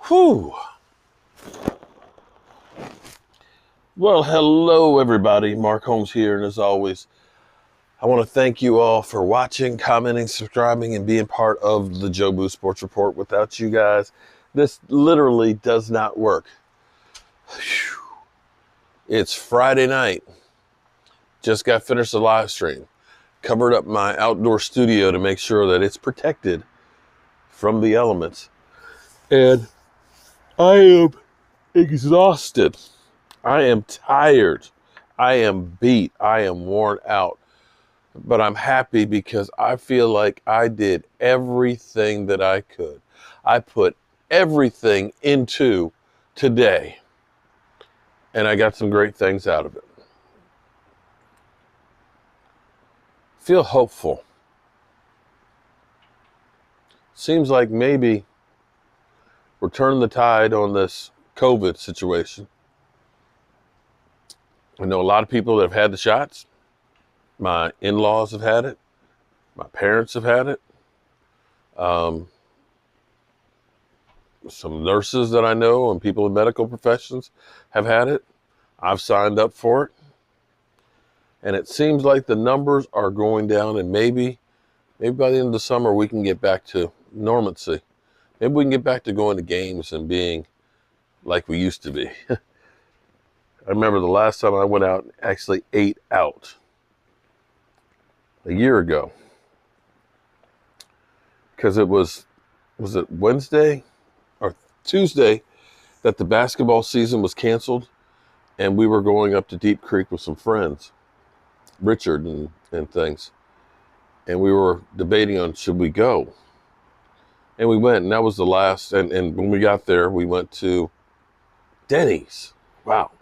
Whew. Well, hello, everybody. Mark Holmes here. And as always, I want to thank you all for watching, commenting, subscribing, and being part of the Jobu Sports Report. Without you guys, this literally does not work. Whew. It's Friday night. Just got finished the live stream. Covered up my outdoor studio to make sure that it's protected from the elements. And I am exhausted. I am tired. I am beat. I am worn out. But I'm happy because I feel like I did everything that I could. I put everything into today. And I got some great things out of it. Feel hopeful. Seems like maybe we're turning the tide on this COVID situation. I know a lot of people that have had the shots. My in-laws have had it. My parents have had it. Some nurses that I know and people in medical professions have had it. I've signed up for it. And it seems like the numbers are going down, and maybe by the end of the summer we can get back to normalcy. Maybe we can get back to going to games and being like we used to be. I remember the last time I went out and actually ate out a year ago. Because was it Wednesday or Tuesday that the basketball season was canceled, and we were going up to Deep Creek with some friends, Richard and things. And we were debating on should we go. And we went, and that was the last, and when we got there, we went to Denny's. Wow.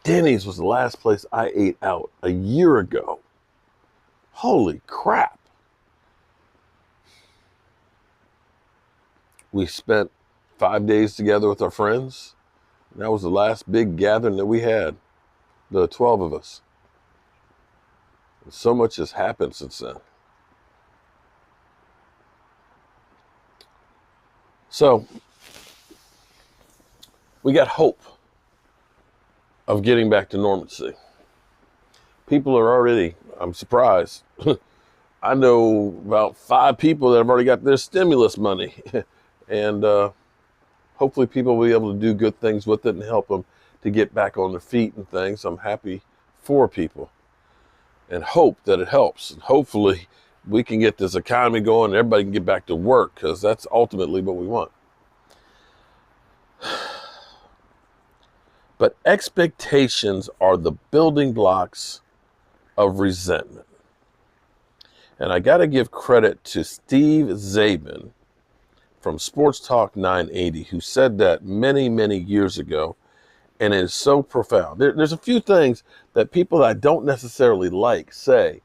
Denny's was the last place I ate out a year ago. Holy crap. We spent 5 days together with our friends. And that was the last big gathering that we had, the 12 of us. And so much has happened since then. So we got hope of getting back to normalcy. People are already, I'm surprised. I know about 5 people that have already got their stimulus money. And hopefully people will be able to do good things with it and help them to get back on their feet and things. I'm happy for people and hope that it helps. And hopefully we can get this economy going and everybody can get back to work, because that's ultimately what we want. But expectations are the building blocks of resentment. And I got to give credit to Steve Zabin from Sports Talk 980, who said that many, many years ago. And it is so profound. There's a few things that people that I don't necessarily like say,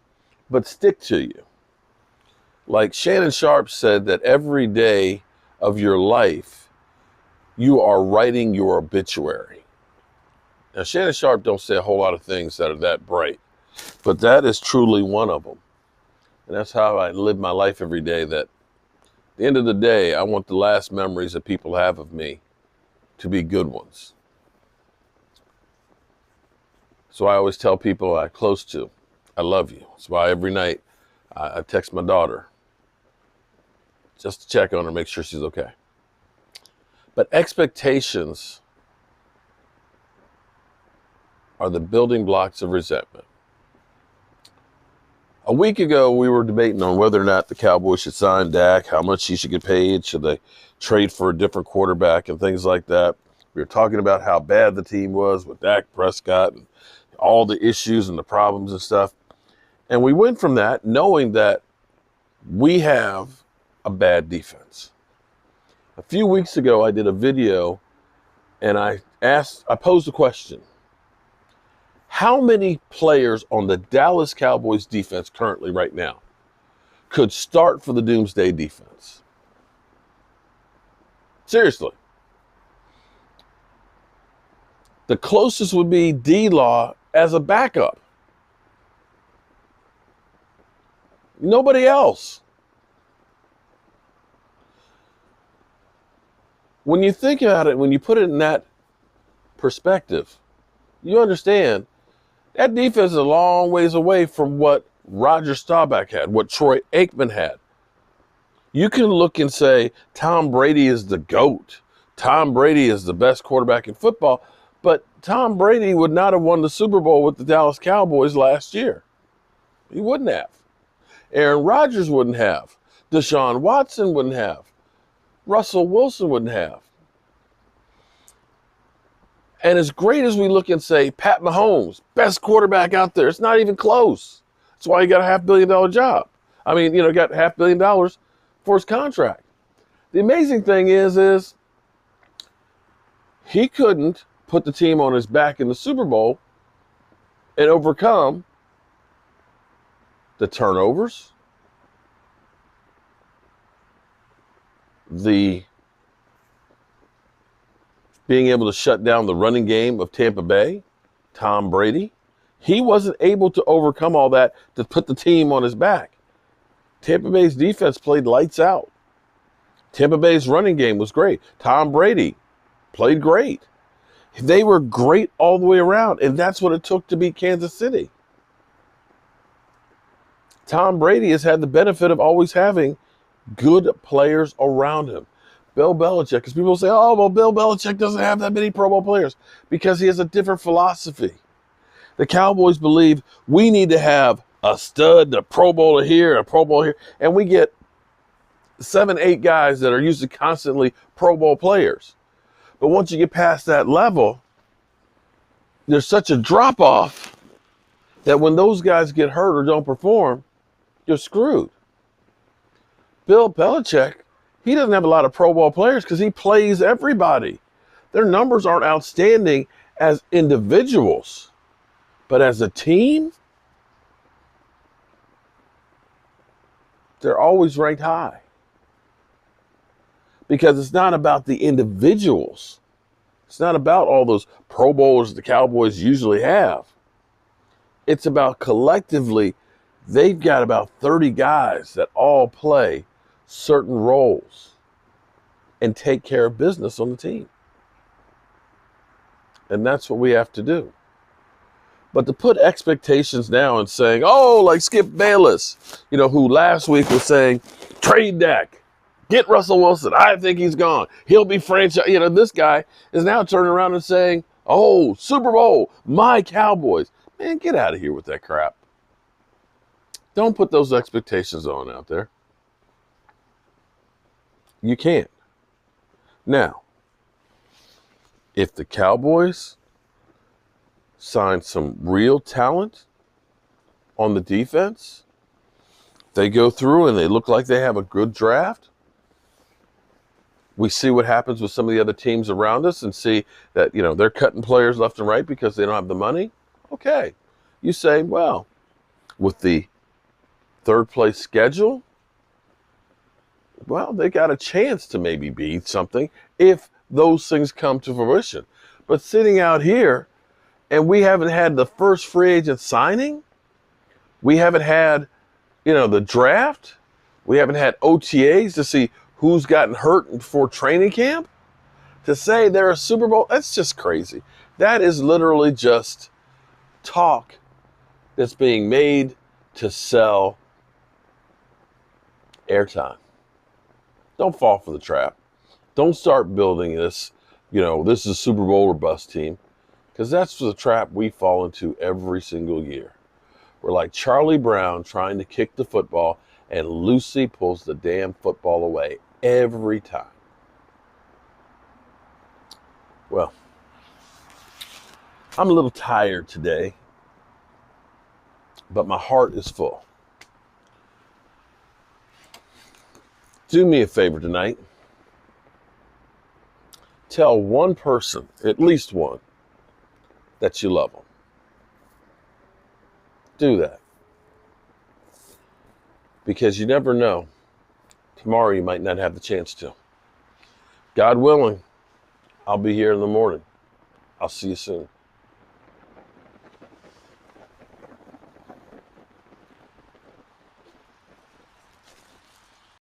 but stick to you. Like Shannon Sharp said that every day of your life, you are writing your obituary. Now, Shannon Sharp don't say a whole lot of things that are that bright, but that is truly one of them. And that's how I live my life every day, that at the end of the day, I want the last memories that people have of me to be good ones. So I always tell people I'm close to, I love you. That's why every night I text my daughter just to check on her, make sure she's okay. But expectations are the building blocks of resentment. A week ago, we were debating on whether or not the Cowboys should sign Dak, how much he should get paid, should they trade for a different quarterback and things like that. We were talking about how bad the team was with Dak Prescott and all the issues and the problems and stuff. And we went from that knowing that we have a bad defense. A few weeks ago, I did a video and I posed a question. How many players on the Dallas Cowboys defense currently right now could start for the Doomsday defense? Seriously. The closest would be D-Law as a backup. Nobody else. When you think about it, when you put it in that perspective, you understand that defense is a long ways away from what Roger Staubach had, what Troy Aikman had. You can look and say Tom Brady is the GOAT. Tom Brady is the best quarterback in football, but Tom Brady would not have won the Super Bowl with the Dallas Cowboys last year. He wouldn't have. Aaron Rodgers wouldn't have. Deshaun Watson wouldn't have. Russell Wilson wouldn't have. And as great as we look and say, Pat Mahomes, best quarterback out there, it's not even close. That's why he got a $500 million job. I mean, got $500 million for his contract. The amazing thing is he couldn't put the team on his back in the Super Bowl and overcome the turnovers, the being able to shut down the running game of Tampa Bay, Tom Brady. He wasn't able to overcome all that to put the team on his back. Tampa Bay's defense played lights out. Tampa Bay's running game was great. Tom Brady played great. They were great all the way around, and that's what it took to beat Kansas City. Tom Brady has had the benefit of always having good players around him. Bill Belichick, because people say, oh, well, Bill Belichick doesn't have that many Pro Bowl players, because he has a different philosophy. The Cowboys believe we need to have a stud, a Pro Bowler here, a Pro Bowl here, and we get 7, 8 guys that are usually constantly Pro Bowl players. But once you get past that level, there's such a drop-off that when those guys get hurt or don't perform, you're screwed. Bill Belichick, he doesn't have a lot of Pro Bowl players because he plays everybody. Their numbers aren't outstanding as individuals, but as a team, they're always ranked high. Because it's not about the individuals. It's not about all those Pro Bowlers the Cowboys usually have. It's about collectively, they've got about 30 guys that all play certain roles and take care of business on the team. And that's what we have to do. But to put expectations now and saying, oh, like Skip Bayless, who last week was saying, trade Dak, get Russell Wilson. I think he's gone. He'll be franchise. This guy is now turning around and saying, oh, Super Bowl, my Cowboys. Man, get out of here with that crap. Don't put those expectations on out there. You can't. Now, if the Cowboys sign some real talent on the defense, they go through and they look like they have a good draft, we see what happens with some of the other teams around us and see that, they're cutting players left and right because they don't have the money. Okay. You say, well, with the third place schedule, well, they got a chance to maybe be something if those things come to fruition. But sitting out here and we haven't had the first free agent signing, we haven't had, the draft, we haven't had OTAs to see who's gotten hurt before training camp, to say they're a Super Bowl, that's just crazy. That is literally just talk that's being made to sell airtime. Don't fall for the trap. Don't start building this, this is a Super Bowl or bust team, because that's the trap we fall into every single year. We're like Charlie Brown trying to kick the football, and Lucy pulls the damn football away every time. Well, I'm a little tired today, but my heart is full. Do me a favor tonight. Tell one person, at least one, that you love them. Do that. Because you never know. Tomorrow you might not have the chance to. God willing, I'll be here in the morning. I'll see you soon.